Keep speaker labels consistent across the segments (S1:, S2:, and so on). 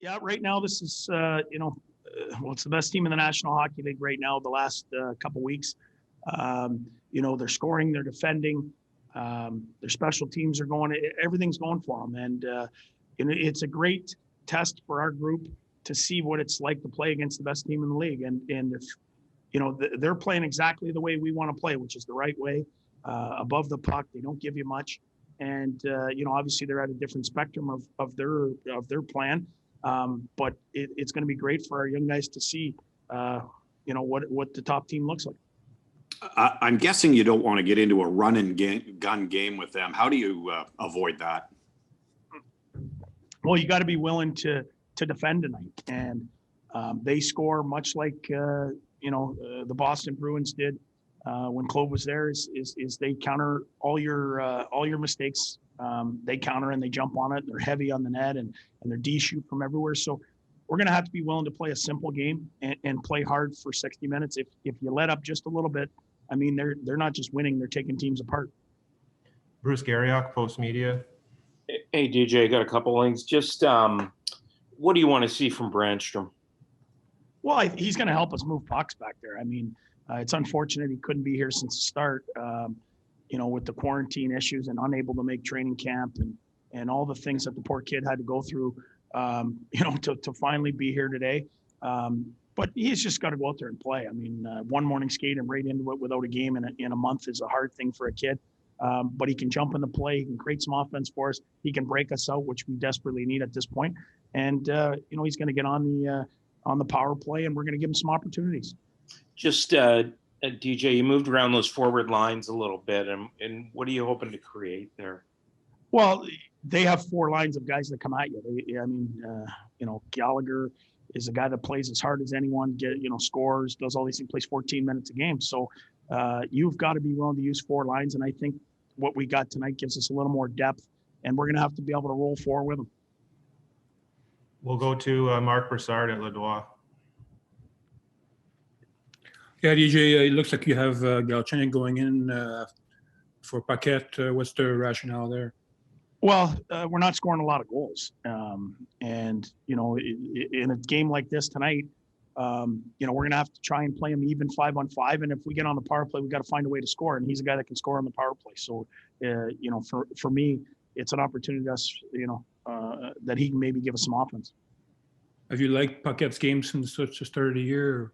S1: Yeah, right now this is well, it's the best team in the National Hockey League right now. The last couple weeks, they're scoring, they're defending, their special teams are going. Everything's going for them, and it's a great test for our group to see what it's like to play against the best team in the league. And if they're playing exactly the way we want to play, which is the right way, above the puck. They don't give you much, and obviously they're at a different spectrum of their plan. But it's going to be great for our young guys to see, what the top team looks like.
S2: I'm guessing you don't want to get into a run and gun game with them. How do you avoid that?
S1: Well, you got to be willing to defend tonight, and they score much like the Boston Bruins did when Claude was there. Is they counter all your mistakes. They counter and they jump on it. They're heavy on the net and their D shoot from everywhere. So we're going to have to be willing to play a simple game and play hard for 60 minutes. If you let up just a little bit, I mean, they're not just winning, they're taking teams apart.
S3: Bruce.Garrioch, Post Media.
S4: Hey, DJ, I got a couple things. Just what do you want to see from Brandstrom?
S1: Well, he's going to help us move pucks back there. I mean, it's unfortunate he couldn't be here since the start, with the quarantine issues and unable to make training camp and all the things that the poor kid had to go through, to finally be here today. But he's just got to go out there and play. I mean, one morning skate and right into it without a game in a month is a hard thing for a kid. But he can jump in the play. He can create some offense for us. He can break us out, which we desperately need at this point. And, he's going to get on the power play, and we're going to give him some opportunities.
S4: Just, DJ, you moved around those forward lines a little bit. And what are you hoping to create there?
S1: Well, they have four lines of guys that come at you. Gallagher is a guy that plays as hard as anyone, scores, does all these things, plays 14 minutes a game. So you've got to be willing to use four lines. And I think what we got tonight gives us a little more depth, and we're going to have to be able to roll forward with them.
S3: We'll go to Marc Brassard at Lepage.
S5: Yeah, DJ, it looks like you have Galchenyuk going in for Paquette. What's the rationale there?
S1: Well, we're not scoring a lot of goals. In a game like this tonight, we're going to have to try and play him even 5-on-5. And if we get on the power play, we got to find a way to score. And he's a guy that can score on the power play. So, for me, it's an opportunity to us, that he can maybe give us some offense.
S5: Have you liked Paquette's game since the start of the year? Or?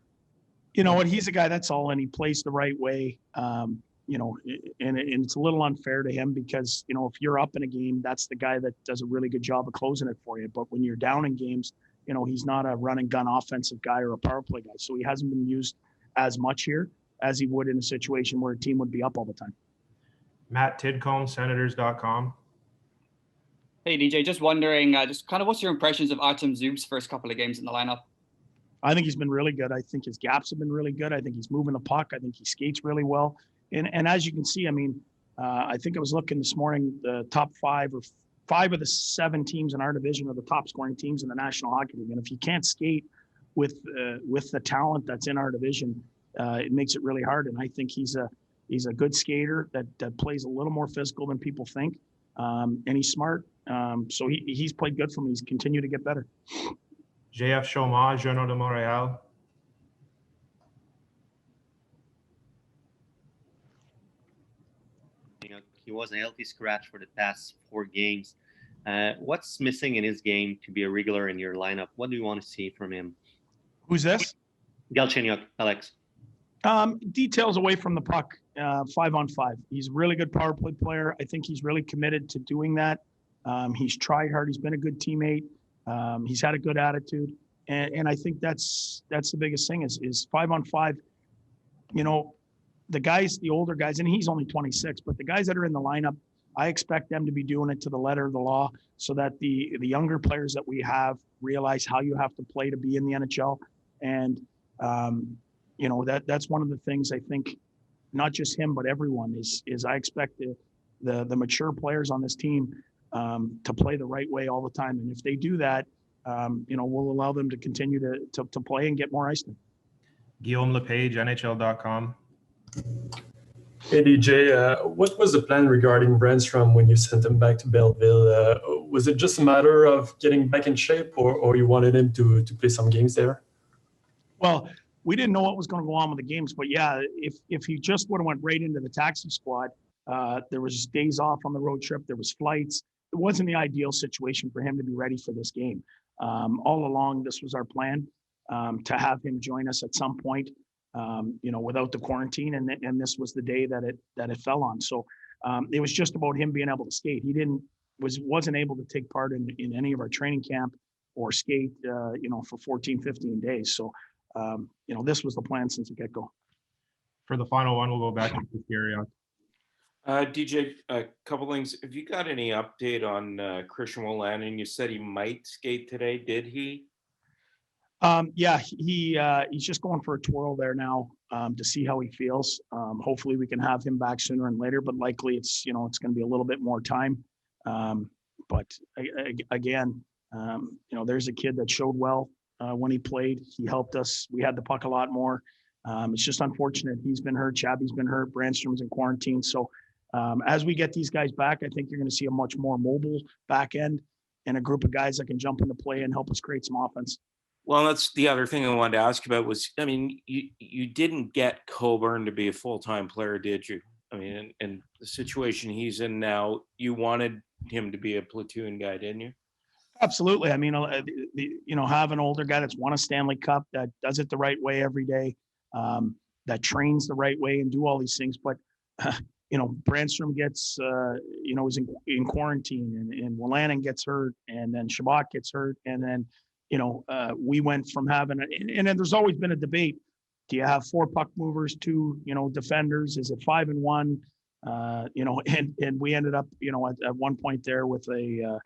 S1: You know what? He's a guy that's all, and he plays the right way. And it's a little unfair to him because, if you're up in a game, that's the guy that does a really good job of closing it for you. But when you're down in games, he's not a run and gun offensive guy or a power play guy. So he hasn't been used as much here as he would in a situation where a team would be up all the time.
S3: Matt Tidcombe, Senators.com.
S6: Hey, DJ, just wondering, just kind of what's your impressions of Artem Zub's first couple of games in the lineup?
S1: I think he's been really good. I think his gaps have been really good. I think he's moving the puck. I think he skates really well. And as you can see, I think I was looking this morning, the top five of the 7 teams in our division are the top scoring teams in the National Hockey League. And if you can't skate with the talent that's in our division, it makes it really hard. And I think he's a good skater that plays a little more physical than people think. And he's smart. So he's played good for me. He's continued to get better.
S3: JF Chaumont, Journal de Montréal.
S7: He was a healthy scratch for the past 4 games. What's missing in his game to be a regular in your lineup? What do you want to see from him?
S1: Who's this?
S7: Galchenyuk, Alex.
S1: Details away from the puck, 5-on-5. He's a really good power play player. I think he's really committed to doing that. He's tried hard. He's been a good teammate. He's had a good attitude. And I think that's the biggest thing is 5-on-5. The older guys, and he's only 26, but the guys that are in the lineup, I expect them to be doing it to the letter of the law so that the younger players that we have realize how you have to play to be in the NHL. And, that's one of the things I think, not just him, but everyone is I expect the mature players on this team to play the right way all the time. And if they do that, we'll allow them to continue to play and get more ice time.
S3: Guillaume Lepage, NHL.com.
S8: Hey DJ, what was the plan regarding Brandstrom when you sent him back to Belleville? Was it just a matter of getting back in shape, or you wanted him to play some games there?
S1: Well, we didn't know what was going to go on with the games, but yeah, if he just would have went right into the taxi squad, there was days off on the road trip, there was flights. It wasn't the ideal situation for him to be ready for this game. All along, this was our plan, to have him join us at some point, without the quarantine, and this was the day that it fell on. So it was just about him being able to skate. He wasn't able to take part in any of our training camp or skate, for 14, 15 days. So, this was the plan since the get-go.
S3: For the final one, we'll go back to Bruce Garrioch.
S4: DJ, a couple things. Have you got any update on Christian Wolanin? You said he might skate today. Did he?
S1: Yeah, he's just going for a twirl there now, to see how he feels. Hopefully we can have him back sooner and later, but likely it's going to be a little bit more time. But again, there's a kid that showed well when he played. He helped us. We had the puck a lot more. It's just unfortunate. He's been hurt. Chabby's been hurt. Brandstrom's in quarantine. So as we get these guys back, I think you're going to see a much more mobile back end and a group of guys that can jump into play and help us create some offense.
S4: Well, that's the other thing I wanted to ask about was, I mean, you didn't get Coburn to be a full-time player, did you? I mean, and the situation he's in now, you wanted him to be a platoon guy, didn't you?
S1: Absolutely. I mean, have an older guy that's won a Stanley Cup, that does it the right way every day, that trains the right way and do all these things. But, Brandstrom gets, is in quarantine, and Wolanin gets hurt, and then Chaumont gets hurt. And then, we went from having and then there's always been a debate. Do you have 4 puck movers, 2, defenders? Is it 5 and 1? And we ended up, at one point there with a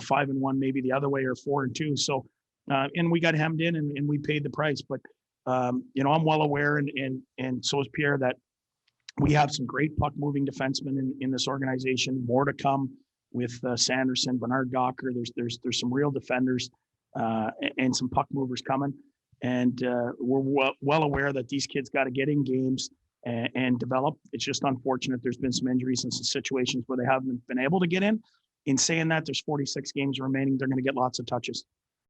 S1: 5 and 1, maybe the other way, or 4 and 2. So, and we got hemmed in, and we paid the price. But, I'm well aware, and so is Pierre, that we have some great puck moving defensemen in this organization. More to come with Sanderson, Bernard Gawker. There's some real defenders and some puck movers coming. And we're well aware that these kids got to get in games and develop. It's just unfortunate there's been some injuries and some situations where they haven't been able to get in. In saying that, there's 46 games remaining. They're going to get lots of touches.